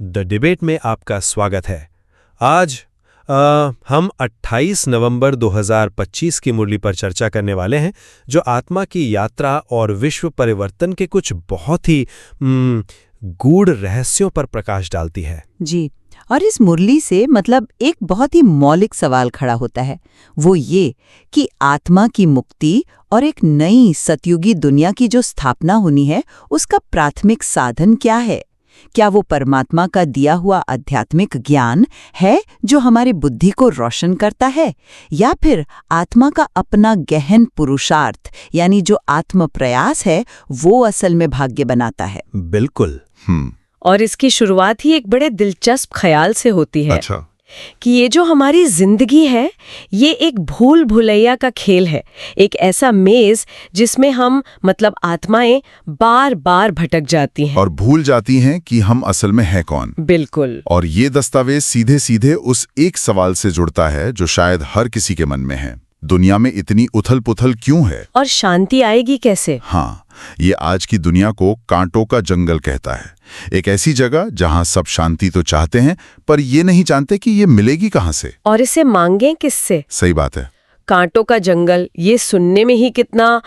The debate में आपका स्वागत है। आज हम 28 नवंबर 2025 की मुरली पर चर्चा करने वाले हैं, जो आत्मा की यात्रा और विश्व परिवर्तन के कुछ बहुत ही गूढ़ रहस्यों पर प्रकाश डालती है। जी, और इस मुरली से मतलब एक बहुत ही मौलिक सवाल खड़ा होता है, वो ये कि आत्मा की मुक्ति और एक नई सतयुगी दुनिया की जो स्थापना होनी है, उसका प्राथमिक साधन क्या है? क्या वो परमात्मा का दिया हुआ आध्यात्मिक ज्ञान है जो हमारे बुद्धि को रोशन करता है, या फिर आत्मा का अपना गहन पुरुषार्थ यानी जो आत्म प्रयास है वो असल में भाग्य बनाता है? बिल्कुल। और इसकी शुरुआत ही एक बड़े दिलचस्प ख्याल से होती है। अच्छा। कि ये जो हमारी जिंदगी है, ये एक भूल भुलैया का खेल है, एक ऐसा मेज जिसमें हम मतलब आत्माएं बार बार भटक जाती हैं और भूल जाती हैं कि हम असल में हैं कौन। बिल्कुल। और ये दस्तावेज सीधे सीधे उस एक सवाल से जुड़ता है जो शायद हर किसी के मन में है, दुनिया में इतनी उथल पुथल क्यों है और शांति आएगी कैसे? हाँ, ये आज की दुनिया को कांटों का जंगल कहता है। एक ऐसी जगह जहां सब शांति तो चाहते हैं, पर ये नहीं जानते कि ये मिलेगी कहां से और इसे मांगें किससे। सही बात है। कांटों का जंगल, ये सुनने में ही कितना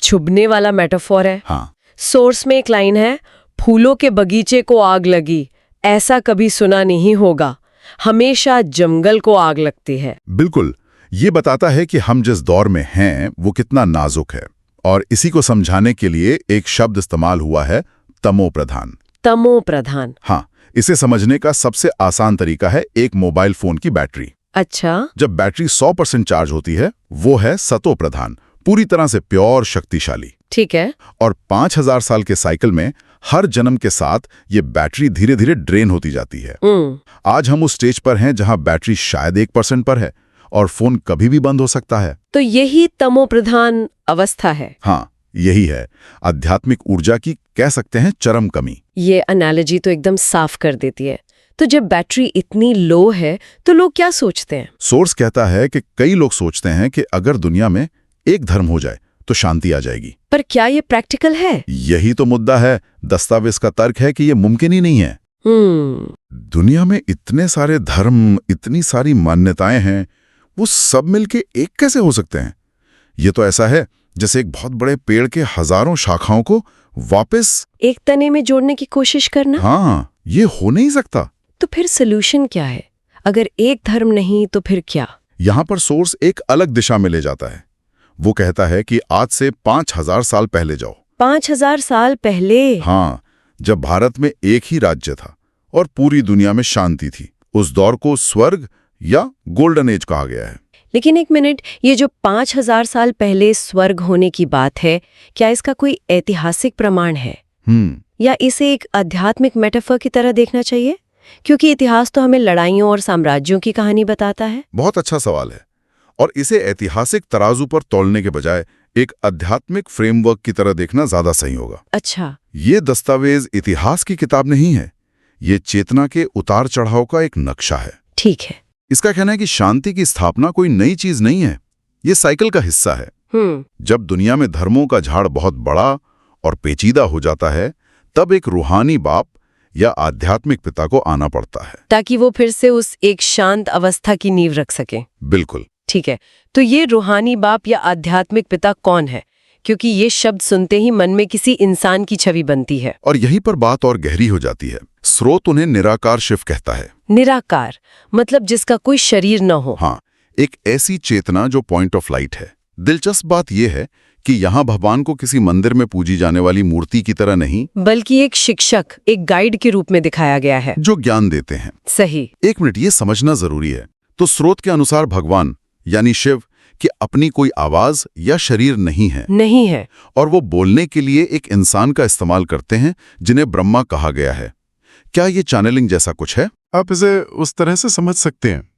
छुभने वाला मेटाफोर है। हाँ। सोर्स में एक लाइन है, फूलों के बगीचे को आग लगी, ऐसा कभी सुना नहीं होगा, हमेशा जंगल को आग लगती है। बिल्कुल, ये बताता है कि हम जिस दौर में हैं वो कितना नाजुक है। और इसी को समझाने के लिए एक शब्द इस्तेमाल हुआ है, तमो प्रधान। तमो प्रधान। हाँ, इसे समझने का सबसे आसान तरीका है एक मोबाइल फोन की बैटरी। अच्छा। जब बैटरी 100% चार्ज होती है, वो है सतो प्रधान, पूरी तरह से प्योर शक्तिशाली। ठीक है। और 5000 साल के साइकिल में हर जन्म के साथ ये बैटरी धीरे धीरे ड्रेन होती जाती है। आज हम उस स्टेज पर हैं जहां बैटरी शायद 1% पर है और फोन कभी भी बंद हो सकता है। तो यही तमो प्रधान अवस्था है। हाँ, यही है आध्यात्मिक ऊर्जा की, कह सकते हैं, चरम कमी। ये एनालॉजी तो एकदम साफ कर देती है। तो जब बैटरी इतनी लो है तो लोग क्या सोचते हैं? सोर्स कहता है कि कई लोग सोचते हैं कि अगर दुनिया में एक धर्म हो जाए तो शांति आ जाएगी। पर क्या ये प्रैक्टिकल है? यही तो मुद्दा है। दस्तावेज का तर्क है कि ये मुमकिन ही नहीं है। दुनिया में इतने सारे धर्म, इतनी सारी मान्यताएं हैं, वो सब मिलके एक कैसे हो सकते हैं? ये तो ऐसा है जैसे एक बहुत बड़े पेड़ के हजारों शाखाओं को वापस एक तने में जोड़ने की कोशिश करना। हाँ, ये हो नहीं सकता। तो फिर सोल्यूशन क्या है? अगर एक धर्म नहीं तो फिर क्या? यहाँ पर सोर्स एक अलग दिशा में ले जाता है। वो कहता है कि आज से 5000 साल पहले जाओ। 5000 साल पहले? हाँ, जब भारत में एक ही राज्य था और पूरी दुनिया में शांति थी। उस दौर को स्वर्ग या गोल्डन एज कहा गया है। लेकिन एक मिनट, ये जो 5000 साल पहले स्वर्ग होने की बात है, क्या इसका कोई ऐतिहासिक प्रमाण है? या इसे एक आध्यात्मिक मेटाफर की तरह देखना चाहिए? क्योंकि इतिहास तो हमें लड़ाइयों और साम्राज्यों की कहानी बताता है। बहुत अच्छा सवाल है। और इसे ऐतिहासिक तराजू पर तौलने के बजाय एक आध्यात्मिक फ्रेमवर्क की तरह देखना ज्यादा सही होगा। अच्छा। ये दस्तावेज इतिहास की किताब नहीं है, ये चेतना के उतार चढ़ाव का एक नक्शा है। ठीक है। इसका कहना है कि शांति की स्थापना कोई नई चीज नहीं है, ये साइकिल का हिस्सा है। जब दुनिया में धर्मों का झाड़ बहुत बड़ा और पेचीदा हो जाता है, तब एक रूहानी बाप या आध्यात्मिक पिता को आना पड़ता है, ताकि वो फिर से उस एक शांत अवस्था की नींव रख सके। बिल्कुल। ठीक है, तो ये रूहानी बाप या आध्यात्मिक पिता कौन है? क्योंकि ये शब्द सुनते ही मन में किसी इंसान की छवि बनती है। और यहीं पर बात और गहरी हो जाती है। स्रोत उन्हें निराकार शिव कहता है। निराकार मतलब जिसका कोई शरीर न हो। हाँ, एक ऐसी चेतना जो पॉइंट ऑफ लाइट है। दिलचस्प बात यह है कि यहाँ भगवान को किसी मंदिर में पूजी जाने वाली मूर्ति की तरह नहीं, बल्कि एक शिक्षक, एक गाइड के रूप में दिखाया गया है जो ज्ञान देते हैं। सही। एक मिनट, ये समझना जरूरी है। तो स्रोत के अनुसार भगवान यानी शिव कि अपनी कोई आवाज या शरीर नहीं है, और वो बोलने के लिए एक इंसान का इस्तेमाल करते हैं जिन्हें ब्रह्मा कहा गया है। क्या ये चैनलिंग जैसा कुछ है? आप इसे उस तरह से समझ सकते हैं।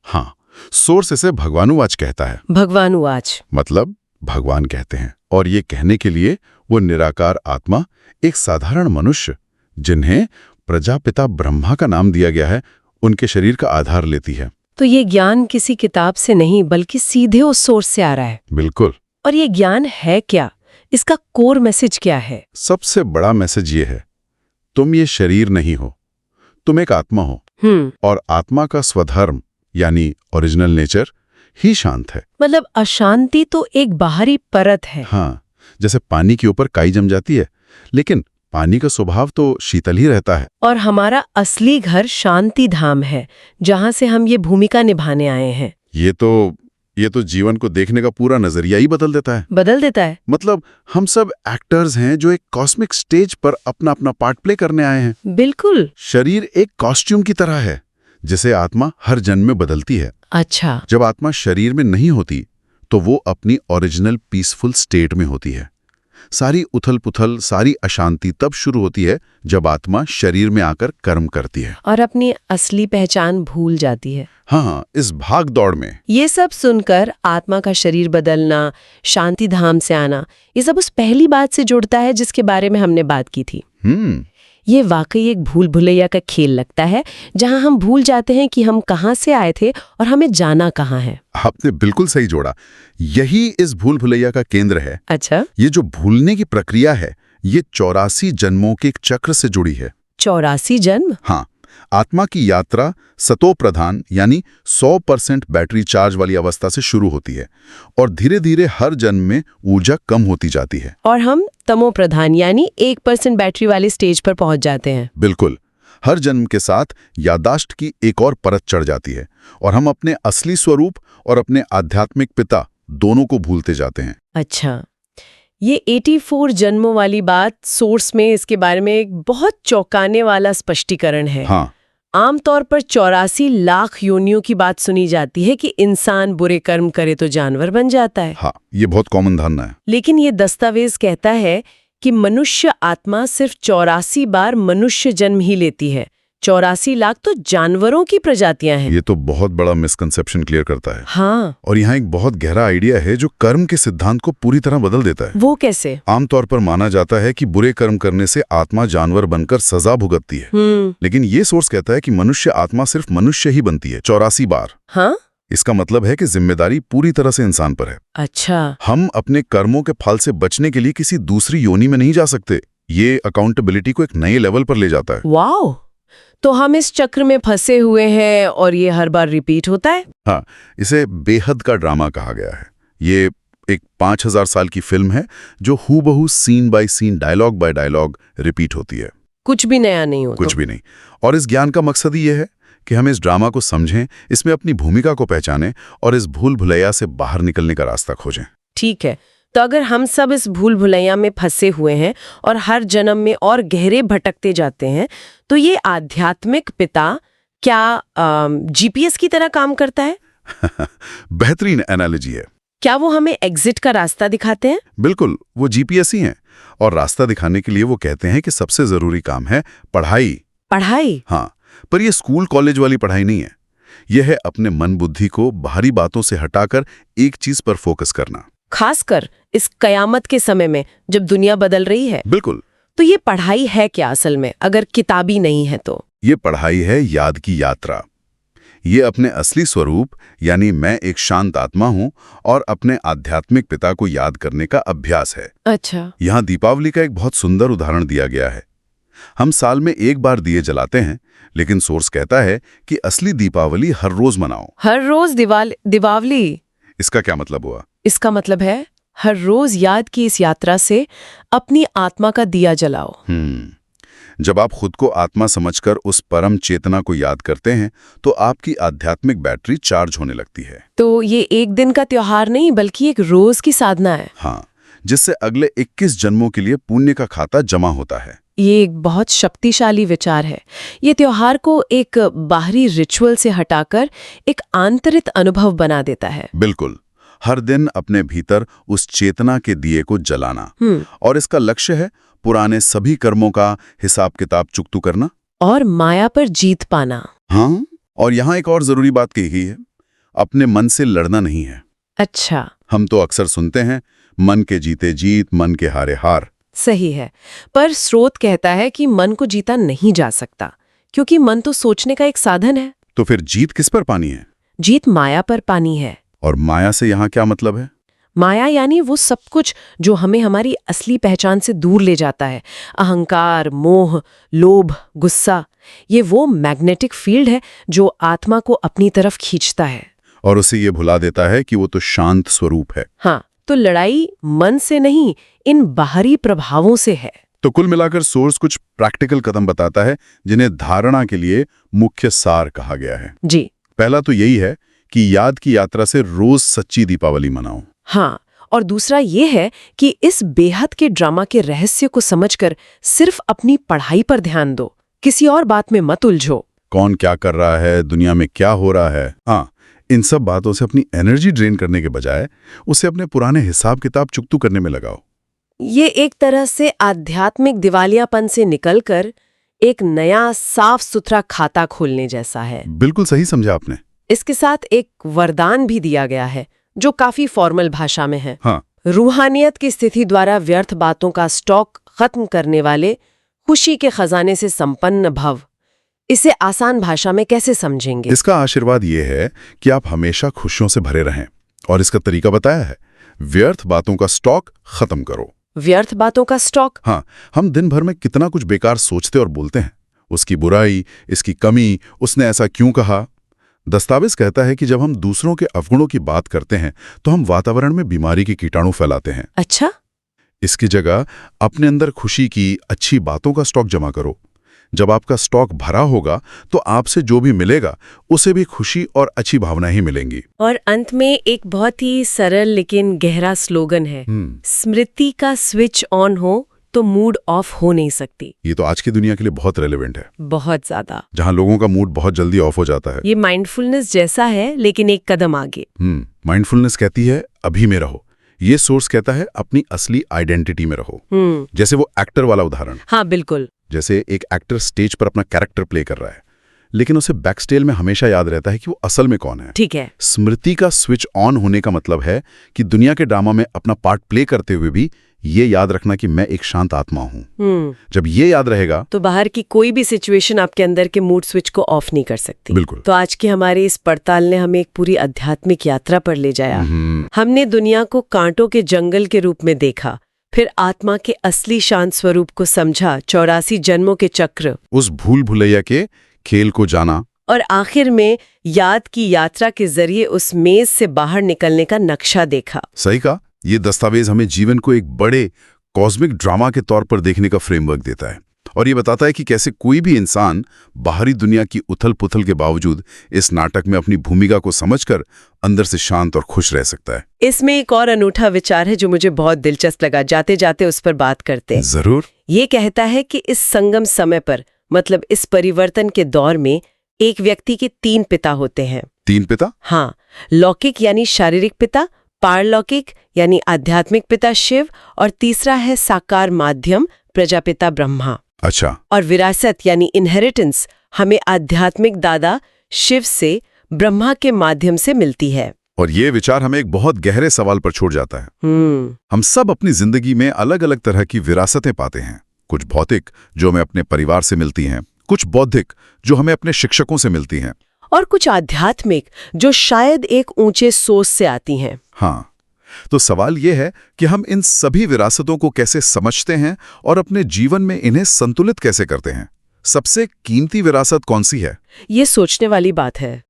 हाँ, सोर्स इसे भगवानुवाच कहता है। भगवानुवाच मतलब भगवान कहते हैं, और ये कहने के लिए वो निराकार आत्मा, एक साधारण मनुष्य जिन्हें प्रजापिता ब्रह्मा का नाम दिया गया है, उनके शरीर का आधार लेती है। तो ये ज्ञान किसी किताब से नहीं बल्कि सीधे उस सोर्स से आ रहा है। बिल्कुल। और ये ज्ञान है क्या? इसका कोर मैसेज क्या है? सबसे बड़ा मैसेज ये है, तुम ये शरीर नहीं हो, तुम एक आत्मा हो और आत्मा का स्वधर्म यानी ओरिजिनल नेचर ही शांत है। मतलब अशांति तो एक बाहरी परत है। हाँ, जैसे पानी के ऊपर काई जम जाती है, लेकिन पानी का स्वभाव तो शीतल ही रहता है। और हमारा असली घर शांति धाम है, जहाँ से हम ये भूमिका निभाने आए हैं। ये तो जीवन को देखने का पूरा नजरिया ही बदल देता है। बदल देता है। मतलब हम सब एक्टर्स हैं जो एक कॉस्मिक स्टेज पर अपना अपना पार्ट प्ले करने आए हैं। बिल्कुल। शरीर एक कॉस्ट्यूम की तरह है, जिसे आत्मा हर जन्म में बदलती है। अच्छा। जब आत्मा शरीर में नहीं होती तो वो अपनी ओरिजिनल पीसफुल स्टेट में होती है। सारी उथल-पुथल, सारी अशांति तब शुरू होती है जब आत्मा शरीर में आकर कर्म करती है और अपनी असली पहचान भूल जाती है। हाँ, इस भाग दौड़ में। ये सब सुनकर आत्मा का शरीर बदलना, शांति धाम से आना, ये सब उस पहली बात से जुड़ता है जिसके बारे में हमने बात की थी। ये वाकई एक भूल भुलैया का खेल लगता है, जहां हम भूल जाते हैं कि हम कहां से आए थे और हमें जाना कहां है। आपने बिल्कुल सही जोड़ा। यही इस भूल भुलैया का केंद्र है। अच्छा। ये जो भूलने की प्रक्रिया है, ये 84 जन्मों के एक चक्र से जुड़ी है। 84 जन्म? हाँ, आत्मा की यात्रा सतो प्रधान यानी 100% बैटरी चार्ज वाली अवस्था से शुरू होती है और धीरे धीरे हर जन्म में ऊर्जा कम होती जाती है और हम तमो प्रधान यानी 1% बैटरी वाली स्टेज पर पहुंच जाते हैं। बिल्कुल। हर जन्म के साथ यादाश्त की एक और परत चढ़ जाती है और हम अपने असली स्वरूप और अपने आध्यात्मिक पिता दोनों को भूलते जाते हैं। अच्छा, ये 84 जन्मों वाली बात सोर्स में इसके बारे में एक बहुत चौंकाने वाला स्पष्टीकरण है। हाँ। आमतौर पर 84 लाख योनियों की बात सुनी जाती है कि इंसान बुरे कर्म करे तो जानवर बन जाता है। हाँ, ये बहुत कॉमन धारणा है। लेकिन ये दस्तावेज कहता है कि मनुष्य आत्मा सिर्फ 84 बार मनुष्य जन्म ही लेती है। 84 लाख तो जानवरों की प्रजातियां हैं। ये तो बहुत बड़ा मिसकंसेप्शन क्लियर करता है। हाँ। और यहाँ एक बहुत गहरा आइडिया है जो कर्म के सिद्धांत को पूरी तरह बदल देता है। वो कैसे? आमतौर पर माना जाता है कि बुरे कर्म करने से आत्मा जानवर बनकर सजा भुगतती है, लेकिन ये सोर्स कहता है कि मनुष्य आत्मा सिर्फ मनुष्य ही बनती है 84 बार। हाँ? इसका मतलब है कि जिम्मेदारी पूरी तरह से इंसान पर है। अच्छा। हम अपने कर्मों के फल से बचने के लिए किसी दूसरी योनि में नहीं जा सकते। ये अकाउंटेबिलिटी को एक नए लेवल पर ले जाता है। वाओ! तो हम इस चक्र में फंसे हुए हैं और ये हर बार रिपीट होता है। हाँ, इसे बेहद का ड्रामा कहा गया है। ये एक 5000 साल की फिल्म है जो हूबहू scene by scene, dialogue by dialogue repeat होती है। कुछ भी नया नहीं होता। कुछ भी नहीं। और इस ज्ञान का मकसद ही ये है कि हम इस ड्रामा को समझें, इसमें अपनी भूमिका को पहचानें और इस भूल भुलैया से बाहर निकलने का रास्ता खोजें। ठीक है, तो अगर हम सब इस भूल भुलैया में फंसे हुए हैं और हर जन्म में और गहरे भटकते जाते हैं, तो ये आध्यात्मिक पिता क्या जीपीएस की तरह काम करता है? बेहतरीन एनालॉजी है। क्या वो हमें एग्जिट का रास्ता दिखाते हैं? बिल्कुल, वो जीपीएस ही हैं और रास्ता दिखाने के लिए वो कहते हैं कि सबसे जरूरी काम है पढ़ाई। पढ़ाई? हाँ, पर ये स्कूल कॉलेज वाली पढ़ाई नहीं है। यह है अपने मन बुद्धि को बाहरी बातों से हटाकर एक चीज पर फोकस करना, खासकर इस कयामत के समय में जब दुनिया बदल रही है। बिल्कुल। तो ये पढ़ाई है क्या असल में, अगर किताबी नहीं है तो? ये पढ़ाई है याद की यात्रा। ये अपने असली स्वरूप यानी मैं एक शांत आत्मा हूं और अपने आध्यात्मिक पिता को याद करने का अभ्यास है। अच्छा। यहाँ दीपावली का एक बहुत सुंदर उदाहरण दिया गया है। हम साल में एक बार दिए जलाते हैं, लेकिन सोर्स कहता है कि असली दीपावली हर रोज मनाओ। हर रोज दीपावली? इसका क्या मतलब हुआ? इसका मतलब है हर रोज याद की इस यात्रा से अपनी आत्मा का दिया जलाओ। जब आप खुद को आत्मा समझकर उस परम चेतना को याद करते हैं तो आपकी आध्यात्मिक बैटरी चार्ज होने लगती है। तो ये एक दिन का त्योहार नहीं बल्कि एक रोज की साधना है। हाँ, जिससे अगले 21 जन्मों के लिए पुण्य का खाता जमा होता है। ये एक बहुत शक्तिशाली विचार है। ये त्योहार को एक बाहरी रिचुअल से हटाकर एक आंतरिक अनुभव बना देता है। बिल्कुल, हर दिन अपने भीतर उस चेतना के दिए को जलाना। और इसका लक्ष्य है पुराने सभी कर्मों का हिसाब किताब चुकतू करना और माया पर जीत पाना। हाँ, और यहाँ एक और जरूरी बात कही गई है, अपने मन से लड़ना नहीं है। अच्छा। हम तो अक्सर सुनते हैं मन के जीते जीत, मन के हारे हार। सही है, पर स्रोत कहता है कि मन को जीता नहीं जा सकता, क्योंकि मन तो सोचने का एक साधन है। तो फिर जीत किस पर पानी है? जीत माया पर पानी है। और माया से यहाँ क्या मतलब है? माया यानी वो सब कुछ जो हमें हमारी असली पहचान से दूर ले जाता है। अहंकार, मोह, लोभ, गुस्सा, ये वो मैग्नेटिक फील्ड है जो आत्मा को अपनी तरफ खींचता है। और उसे ये भुला देता है कि वो तो शांत स्वरूप है। हाँ, तो लड़ाई मन से नहीं, इन बाहरी प्रभावों से है। तो कुल मिलाकर सोर्स कुछ प्रैक्टिकल कदम बताता है जिन्हें धारणा के लिए मुख्य सार कहा गया है। जी। पहला तो यही है कि याद की यात्रा से रोज सच्ची दीपावली मनाओ। हाँ, और दूसरा ये है कि इस बेहद के ड्रामा के रहस्य को समझकर सिर्फ अपनी पढ़ाई पर ध्यान दो, किसी और बात में मत उलझो। कौन क्या कर रहा है, दुनिया में क्या हो रहा है, हाँ, इन सब बातों से अपनी एनर्जी ड्रेन करने के बजाय उसे अपने पुराने हिसाब किताब चुकतू करने में लगाओ। ये एक तरह से आध्यात्मिक दिवालियापन से निकलकर एक नया साफ सुथरा खाता खोलने जैसा है। बिल्कुल सही समझा आपने। इसके साथ एक वरदान भी दिया गया है जो काफी फॉर्मल भाषा में है। हाँ। रूहानियत की स्थिति द्वारा व्यर्थ बातों का स्टॉक खत्म करने वाले खुशी के खजाने से संपन्न भव। इसे आसान भाषा में कैसे समझेंगे? इसका आशीर्वाद ये है कि आप हमेशा खुशियों से भरे रहें, और इसका तरीका बताया है, व्यर्थ बातों का स्टॉक खत्म करो। व्यर्थ बातों का स्टॉक? हाँ, हम दिन भर में कितना कुछ बेकार सोचते और बोलते हैं, उसकी बुराई, इसकी कमी, उसने ऐसा क्यों कहा। दस्तावेज कहता है कि जब हम दूसरों के अवगुणों की बात करते हैं तो हम वातावरण में बीमारी के कीटाणु फैलाते हैं। अच्छा। इसकी जगह अपने अंदर खुशी की, अच्छी बातों का स्टॉक जमा करो। जब आपका स्टॉक भरा होगा तो आपसे जो भी मिलेगा उसे भी खुशी और अच्छी भावनाएं ही मिलेंगी। और अंत में एक बहुत ही सरल लेकिन गहरा स्लोगन है, स्मृति का स्विच ऑन हो तो मूड ऑफ हो नहीं सकती। ये तो आज की दुनिया के लिए बहुत रेलेवेंट है, बहुत ज्यादा, जहां लोगों का मूड बहुत जल्दी ऑफ हो जाता है। ये माइंडफुलनेस जैसा है लेकिन एक कदम आगे। माइंडफुलनेस कहती है अभी में रहो, ये सोर्स कहता है अपनी असली आइडेंटिटी में रहो। जैसे वो एक्टर वाला उदाहरण। हाँ बिल्कुल। जैसे एक एक्टर स्टेज पर अपना कैरेक्टर प्ले कर रहा है, लेकिन उसे बैकस्टेज में हमेशा याद रहता है कि वो असल में कौन है। ठीक है। स्मृति का स्विच ऑन होने का मतलब है कि दुनिया के ड्रामा में अपना पार्ट प्ले करते हुए भी ये याद रखना कि मैं एक शांत आत्मा हूँ। जब ये याद रहेगा तो बाहर की कोई भी सिचुएशन आपके अंदर के मूड स्विच को ऑफ नहीं कर सकती। बिल्कुल। तो आज की हमारी इस पड़ताल ने हमें एक पूरी आध्यात्मिक यात्रा पर ले जाया। हमने दुनिया को कांटों के जंगल के रूप में देखा, फिर आत्मा के असली शांत स्वरूप को समझा, 84 जन्मों के चक्र, उस भूल भुलैया के खेल को जाना, और आखिर में याद की यात्रा के जरिए उस मेज से बाहर निकलने का नक्शा देखा। सही कहा। ये दस्तावेज हमें जीवन को एक बड़े कॉस्मिक ड्रामा के तौर पर देखने का फ्रेमवर्क देता है, और ये बताता है कि कैसे कोई भी इंसान बाहरी दुनिया की उथल पुथल के बावजूद इस नाटक में अपनी भूमिका को समझकर अंदर से शांत और खुश रह सकता है। इसमें एक और अनूठा विचार है जो मुझे बहुत दिलचस्प लगा, जाते जाते उस पर बात करते हैं। जरूर। ये कहता है कि इस संगम समय पर, मतलब इस परिवर्तन के दौर में, एक व्यक्ति के 3 पिता होते हैं। 3 पिता? हाँ, लौकिक यानी शारीरिक पिता, पारलौकिक यानी आध्यात्मिक पिता शिव, और तीसरा है साकार माध्यम प्रजापिता ब्रह्मा। अच्छा। और विरासत यानी इनहेरिटेंस हमें आध्यात्मिक दादा शिव से ब्रह्मा के माध्यम से मिलती है। और ये विचार हमें एक बहुत गहरे सवाल पर छोड़ जाता है। हम सब अपनी जिंदगी में अलग अलग तरह की विरासतें पाते हैं, कुछ भौतिक जो हमें अपने परिवार से मिलती हैं, कुछ बौद्धिक जो हमें अपने शिक्षकों से मिलती हैं, और कुछ आध्यात्मिक जो शायद एक ऊंचे सोच से आती हैं। हाँ, तो सवाल ये है कि हम इन सभी विरासतों को कैसे समझते हैं और अपने जीवन में इन्हें संतुलित कैसे करते हैं। सबसे कीमती विरासत कौन सी है? ये सोचने वाली बात है।